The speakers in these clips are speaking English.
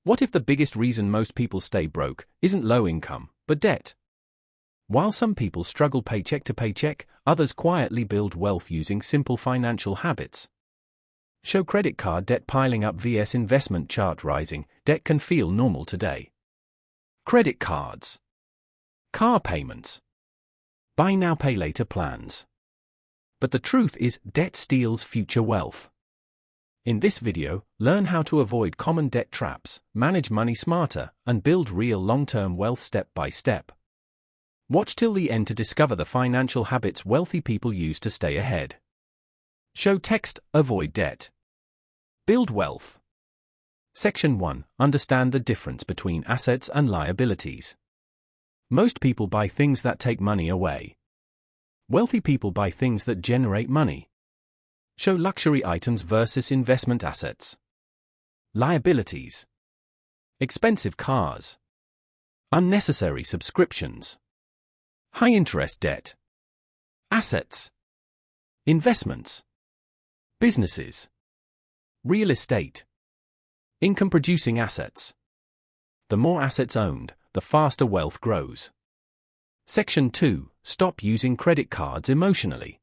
What if the biggest reason most people stay broke isn't low income, but debt? While some people struggle paycheck to paycheck, others quietly build wealth using simple financial habits. Show credit card debt piling up vs investment chart rising. Debt can feel normal today. Credit cards. Car payments. Buy now pay later plans. But the truth is, debt steals future wealth. In this video, learn how to avoid common debt traps, manage money smarter, and build real long-term wealth step by step. Watch till the end to discover the financial habits wealthy people use to stay ahead. Show text, avoid debt. Build wealth. Section 1. Understand the difference between assets and liabilities. Most people buy things that take money away. Wealthy people buy things that generate money. Show luxury items versus investment assets. Liabilities. Expensive cars. Unnecessary subscriptions. High-interest debt. Assets. Investments. Businesses. Real estate. Income-producing assets. The more assets owned, the faster wealth grows. Section 2. Stop using credit cards emotionally.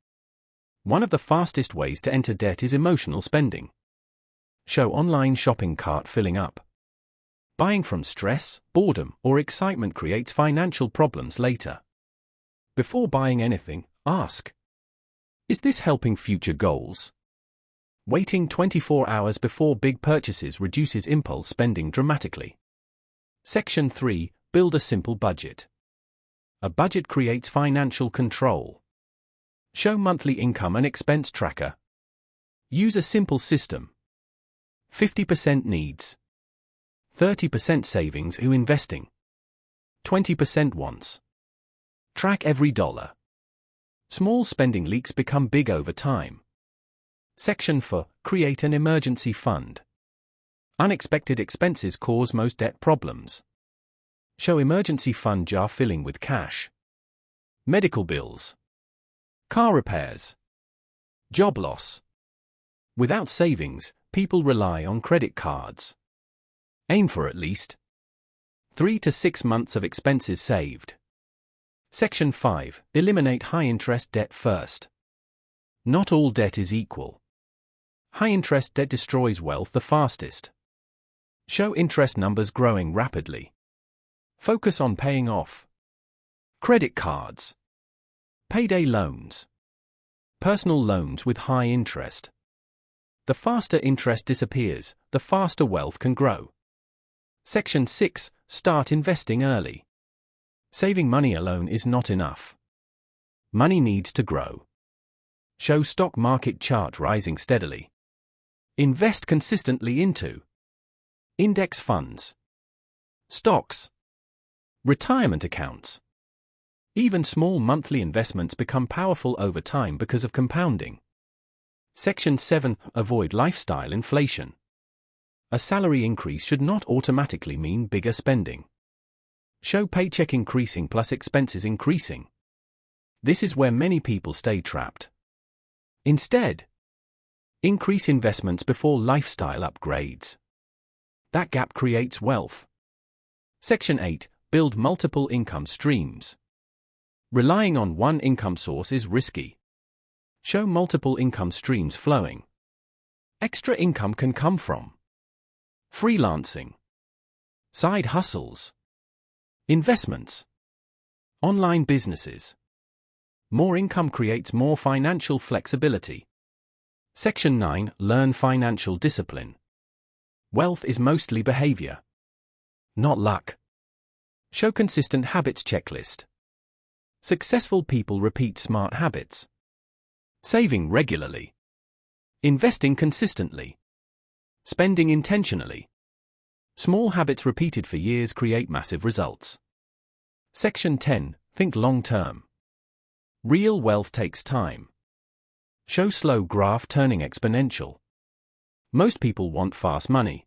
One of the fastest ways to enter debt is emotional spending. Show online shopping cart filling up. Buying from stress, boredom, or excitement creates financial problems later. Before buying anything, ask: is this helping future goals? Waiting 24 hours before big purchases reduces impulse spending dramatically. Section 3. Build a simple budget. A budget creates financial control. Show monthly income and expense tracker. Use a simple system. 50% needs. 30% savings or investing. 20% wants. Track every dollar. Small spending leaks become big over time. Section 4. Create an emergency fund. Unexpected expenses cause most debt problems. Show emergency fund jar filling with cash. Medical bills. Car repairs. Job loss. Without savings, people rely on credit cards. Aim for at least 3 to 6 months of expenses saved. Section 5. Eliminate high-interest debt first. Not all debt is equal. High-interest debt destroys wealth the fastest. Show interest numbers growing rapidly. Focus on paying off. Credit cards. Payday loans. Personal loans with high interest. The faster interest disappears, the faster wealth can grow. Section 6. Start investing early. Saving money alone is not enough. Money needs to grow. Show stock market chart rising steadily. Invest consistently into index funds, stocks, retirement accounts. Even small monthly investments become powerful over time because of compounding. Section 7. Avoid lifestyle inflation. A salary increase should not automatically mean bigger spending. Show paycheck increasing plus expenses increasing. This is where many people stay trapped. Instead, increase investments before lifestyle upgrades. That gap creates wealth. Section 8. Build multiple income streams. Relying on one income source is risky. Show multiple income streams flowing. Extra income can come from freelancing, side hustles, investments, online businesses. More income creates more financial flexibility. Section 9. Learn financial discipline. Wealth is mostly behavior, not luck. Show consistent habits checklist. Successful people repeat smart habits. Saving regularly. Investing consistently. Spending intentionally. Small habits repeated for years create massive results. Section 10. Think long-term. Real wealth takes time. Show slow graph turning exponential. Most people want fast money.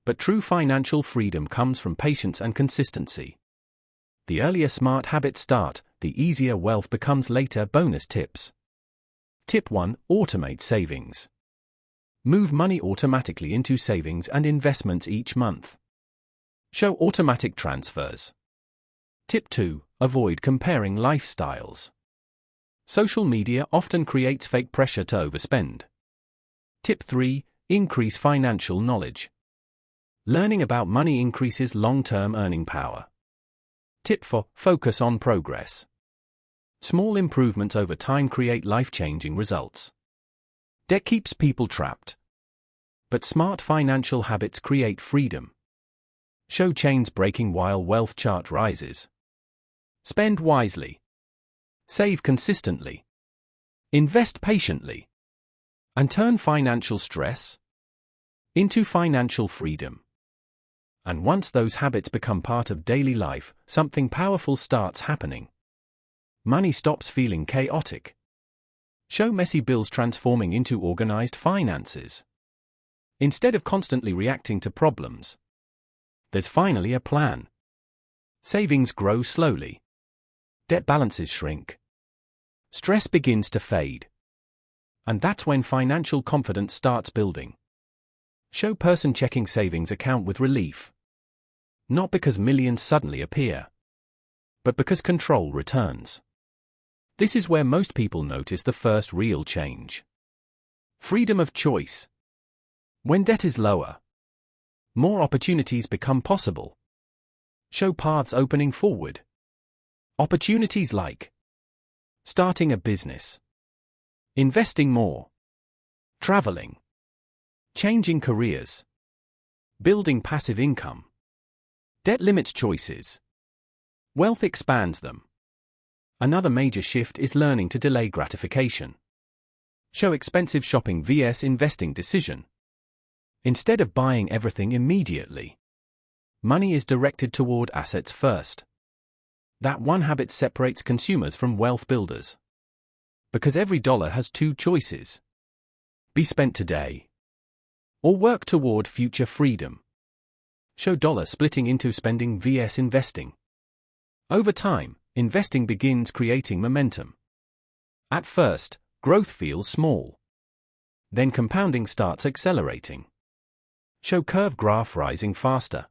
But true financial freedom comes from patience and consistency. The earlier smart habits start, the easier wealth becomes later. Bonus tips. Tip 1. Automate savings. Move money automatically into savings and investments each month. Show automatic transfers. Tip 2. Avoid comparing lifestyles. Social media often creates fake pressure to overspend. Tip 3. Increase financial knowledge. Learning about money increases long-term earning power. Tip 4. Focus on progress. Small improvements over time create life-changing results. Debt keeps people trapped. But smart financial habits create freedom. Show chains breaking while wealth chart rises. Spend wisely. Save consistently. Invest patiently. And turn financial stress into financial freedom. And once those habits become part of daily life, something powerful starts happening. Money stops feeling chaotic. Show messy bills transforming into organized finances. Instead of constantly reacting to problems, there's finally a plan. Savings grow slowly. Debt balances shrink. Stress begins to fade. And that's when financial confidence starts building. Show person checking savings account with relief. Not because millions suddenly appear, but because control returns. This is where most people notice the first real change. Freedom of choice. When debt is lower, more opportunities become possible. Show paths opening forward. Opportunities like starting a business, investing more, traveling, changing careers, building passive income. Debt limits choices. Wealth expands them. Another major shift is learning to delay gratification. Show expensive shopping vs investing decision. Instead of buying everything immediately, money is directed toward assets first. That one habit separates consumers from wealth builders. Because every dollar has two choices. Be spent today, or work toward future freedom. Show dollar splitting into spending vs investing. Over time, investing begins creating momentum. At first, growth feels small. Then compounding starts accelerating. Show curve graph rising faster.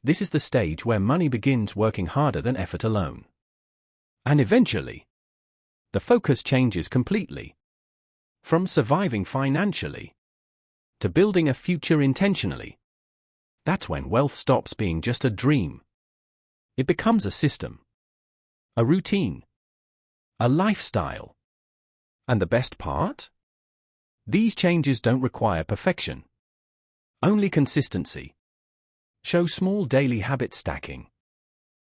This is the stage where money begins working harder than effort alone. And eventually, the focus changes completely. From surviving financially to building a future intentionally. That's when wealth stops being just a dream. It becomes a system, a routine, a lifestyle. And the best part? These changes don't require perfection. Only consistency. Show small daily habit stacking.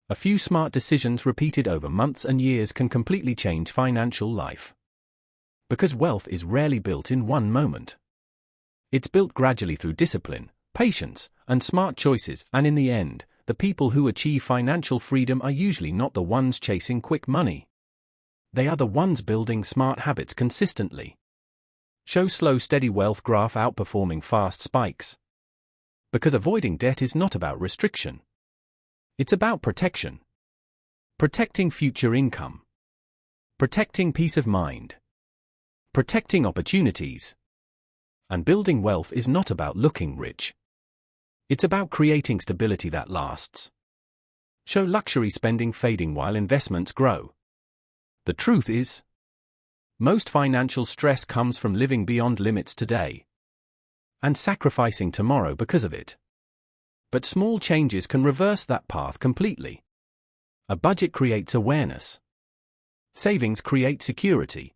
A few smart decisions repeated over months and years can completely change financial life. Because wealth is rarely built in one moment. It's built gradually through discipline, patience, and smart choices, and in the end, the people who achieve financial freedom are usually not the ones chasing quick money. They are the ones building smart habits consistently. Show slow, steady wealth graph outperforming fast spikes. Because avoiding debt is not about restriction. It's about protection. Protecting future income. Protecting peace of mind. Protecting opportunities. And building wealth is not about looking rich. It's about creating stability that lasts. Show luxury spending fading while investments grow. The truth is, most financial stress comes from living beyond limits today and sacrificing tomorrow because of it. But small changes can reverse that path completely. A budget creates awareness. Savings create security.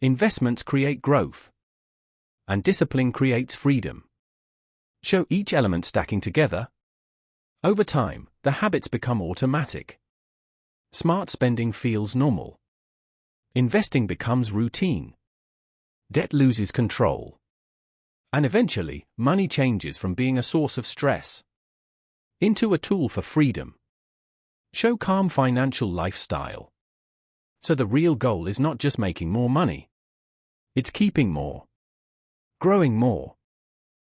Investments create growth. And discipline creates freedom. Show each element stacking together. Over time, the habits become automatic. Smart spending feels normal. Investing becomes routine. Debt loses control. And eventually, money changes from being a source of stress into a tool for freedom. Show calm financial lifestyle. So the real goal is not just making more money. It's keeping more, growing more,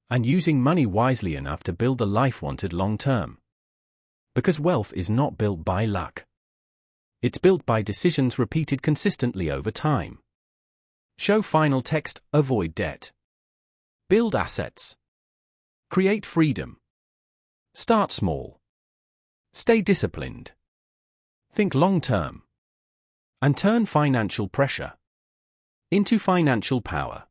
and using money wisely enough to build the life wanted long term. Because wealth is not built by luck. It's built by decisions repeated consistently over time. Show final text, avoid debt. Build assets. Create freedom. Start small. Stay disciplined. Think long-term. And turn financial pressure into financial power.